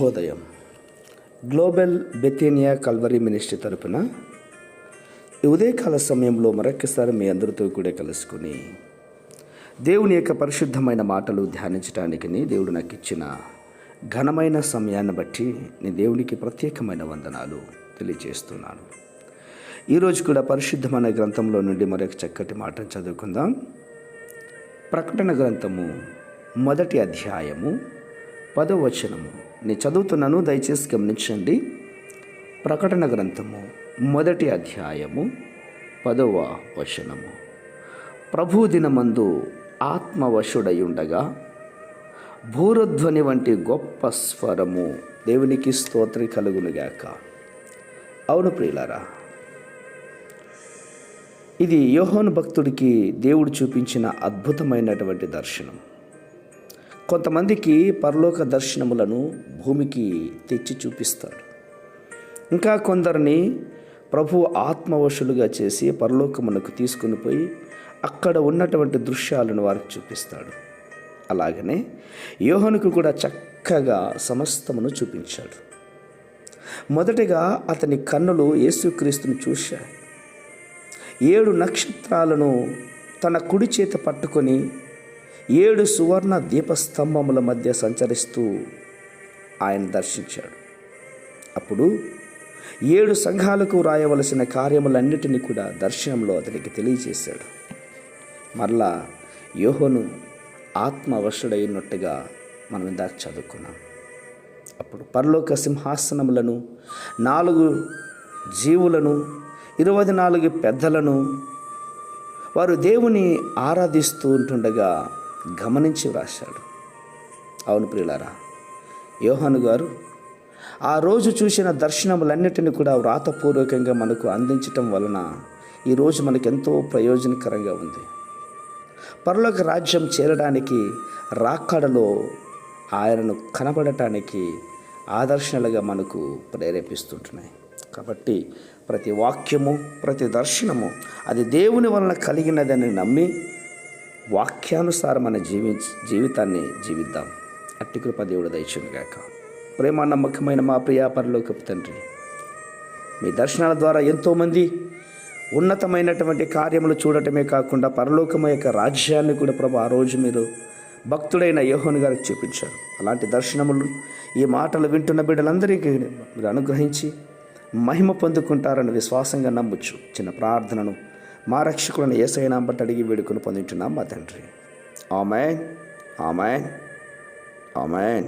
శుభోదయం. Global బెతేనియా Calvary ministry తరపున ఈ ఉదయకాల సమయంలో మరొకసారి మీ అందరితో కూడా కలుసుకుని దేవుని యొక్క పరిశుద్ధమైన మాటలు ధ్యానించడానికి దేవుడు నాకు ఇచ్చిన ఘనమైన సమయాన్ని బట్టి నేను దేవునికి ప్రత్యేకమైన వందనాలు తెలియజేస్తున్నాను. ఈరోజు కూడా పరిశుద్ధమైన గ్రంథంలో నుండి మరొక చక్కటి మాటను చదువుకుందాం. ప్రకటన గ్రంథము 1వ అధ్యాయము 10వ వచనము నేను చదువుతున్నాను, దయచేసి గమనించండి. ప్రకటన గ్రంథము 1వ అధ్యాయము 10వ వచనము. ప్రభు దినమందు ఆత్మవశుడై ఉండగా భూరధ్వని వంటి గొప్ప స్వరము దేవునికి స్తోత్రం కలుగునుగాక. అవును ప్రియులారా, ఇది యోహాను భక్తుడికి దేవుడు చూపించిన అద్భుతమైనటువంటి దర్శనం. కొంతమందికి పరలోక దర్శనములను భూమికి తెచ్చి చూపిస్తాడు. ఇంకా కొందరిని ప్రభు ఆత్మవశులుగా చేసి పరలోకమునకు తీసుకుని పోయి అక్కడ ఉన్నటువంటి దృశ్యాలను వారికి చూపిస్తాడు. అలాగనే యోహానుకు కూడా చక్కగా సమస్తమును చూపించాడు. మొదటిగా అతని కన్నులు యేసుక్రీస్తును చూశాయి. 7 నక్షత్రాలను తన కుడి చేత పట్టుకొని 7 సువర్ణ దీపస్తంభముల మధ్య సంచరిస్తూ ఆయన దర్శించాడు. అప్పుడు 7 సంఘాలకు రాయవలసిన కార్యములన్నిటినీ కూడా దర్శనంలో అతనికి తెలియజేశాడు. మరలా యోహాను ఆత్మవశుడైనట్టుగా మనం ఇందాక చదువుకున్నాం. అప్పుడు పరలోక సింహాసనములను, 4 జీవులను, 24 పెద్దలను వారు దేవుని ఆరాధిస్తూ ఉంటుండగా గమనించి వ్రాశాడు. అవును ప్రియులారా, యోహాను గారు ఆ రోజు చూసిన దర్శనములన్నిటిని కూడా వ్రాతపూర్వకంగా మనకు అందించటం వలన ఈరోజు మనకు ఎంతో ప్రయోజనకరంగా ఉంది. పరలోక రాజ్యం చేరడానికి, రాకడలో ఆయనను కనబడటానికి ఆదర్శనలుగా మనకు ప్రేరేపిస్తుంటున్నాయి. కాబట్టి ప్రతి వాక్యము, ప్రతి దర్శనము అది దేవుని వలన కలిగినదని నమ్మి వాక్యానుసారమైన జీవితాన్ని జీవిద్దాం. అట్టి కృప దేవుడు దయచేయుగాక. ప్రేమ నమ్మకమైన మా ప్రియ పరలోకపు తండ్రి, మీ దర్శనాల ద్వారా ఎంతోమంది ఉన్నతమైనటువంటి కార్యములు చూడటమే కాకుండా పరలోకము యొక్క రాజ్యాన్ని కూడా ప్రభు ఆ రోజు మీరు భక్తుడైన యోహాను గారికి చూపించారు. అలాంటి దర్శనములు ఈ మాటలు వింటున్న బిడ్డలందరికీ మీరు అనుగ్రహించి మహిమ పొందుకుంటారని విశ్వాసంగా నమ్మొచ్చు. చిన్న ప్రార్థనను మా రక్షకులను యేసయ్య నామమున బట్టి అడిగి వేడుకొని పొందుతున్నాం మా తండ్రి. ఆమేన్, ఆమేన్, ఆమేన్.